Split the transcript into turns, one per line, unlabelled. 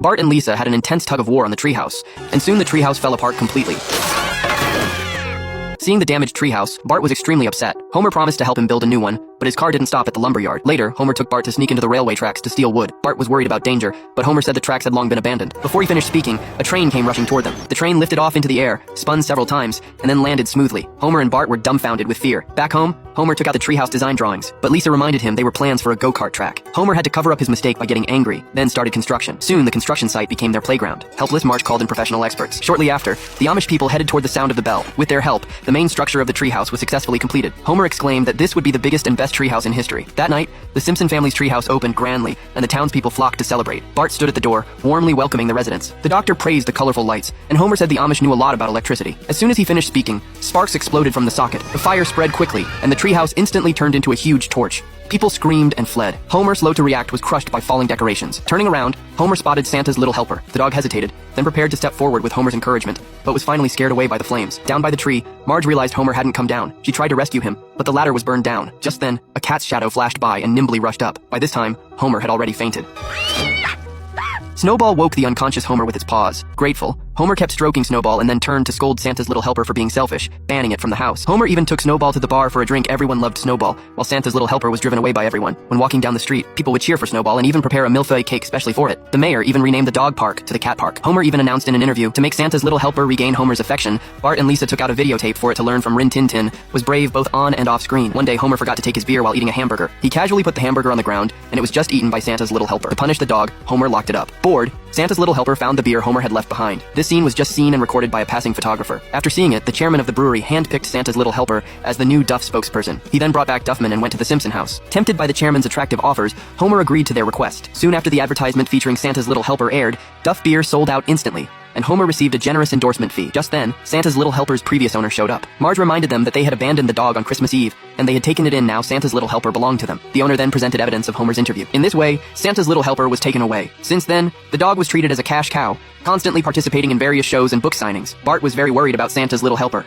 Bart and Lisa had an intense tug of war on the treehouse, and soon the treehouse fell apart completely. Seeing the damaged treehouse, Bart was extremely upset. Homer promised to help him build a new one, but his car didn't stop at the lumberyard. Later, Homer took Bart to sneak into the railway tracks to steal wood. Bart was worried about danger, but Homer said the tracks had long been abandoned. Before he finished speaking, a train came rushing toward them. The train lifted off into the air, spun several times, and then landed smoothly. Homer and Bart were dumbfounded with fear. Back home, Homer took out the treehouse design drawings, but Lisa reminded him they were plans for a go-kart track. Homer had to cover up his mistake by getting angry, then started construction. Soon, the construction site became their playground. Helpless, Marge called in professional experts. Shortly after, the Amish people headed toward the sound of the bell. With their help, the main structure of the treehouse was successfully completed. Homer exclaimed that this would be the biggest and best treehouse in history. That night, the Simpson family's treehouse opened grandly, and the townspeople flocked to celebrate. Bart stood at the door, warmly welcoming the residents. The doctor praised the colorful lights, and Homer said the Amish knew a lot about electricity. As soon as he finished speaking, sparks exploded from the socket. The fire spread quickly, and the treehouse instantly turned into a huge torch. People screamed and fled. Homer, slow to react, was crushed by falling decorations. Turning around, Homer spotted Santa's little helper. The dog hesitated, then prepared to step forward with Homer's encouragement, but was finally scared away by the flames. Down by the tree, Marge realized Homer hadn't come down. She tried to rescue him, but the ladder was burned down. Just then, a cat's shadow flashed by and nimbly rushed up. By this time, Homer had already fainted. Snowball woke the unconscious Homer with its paws. Grateful, Homer kept stroking Snowball and then turned to scold Santa's little helper for being selfish, banning it from the house. Homer even took Snowball to the bar for a drink. Everyone loved Snowball, while Santa's little helper was driven away by everyone. When walking down the street, people would cheer for Snowball and even prepare a millefeuille cake specially for it. The mayor even renamed the dog park to the cat park. Homer even announced in an interview, to make Santa's little helper regain Homer's affection, Bart and Lisa took out a videotape for it to learn from Rin Tin Tin was brave both on and off screen. One day, Homer forgot to take his beer while eating a hamburger. He casually put the hamburger on the ground, and it was just eaten by Santa's little helper. To punish the dog, Homer locked it up. Bored, Santa's little helper found the beer Homer had left behind. This scene was just seen and recorded by a passing photographer. After seeing it, the chairman of the brewery handpicked Santa's little helper as the new Duff spokesperson. He then brought back Duffman and went to the Simpson house. Tempted by the chairman's attractive offers, Homer agreed to their request. Soon after the advertisement featuring Santa's little helper aired, Duff beer sold out instantly, and Homer received a generous endorsement fee. Just then, Santa's little helper's previous owner showed up. Marge reminded them that they had abandoned the dog on Christmas Eve, and they had taken it in. Now Santa's little helper belonged to them. The owner then presented evidence of Homer's interview. In this way, Santa's little helper was taken away. Since then, the dog was treated as a cash cow, constantly participating in various shows and book signings. Bart was very worried about Santa's little helper.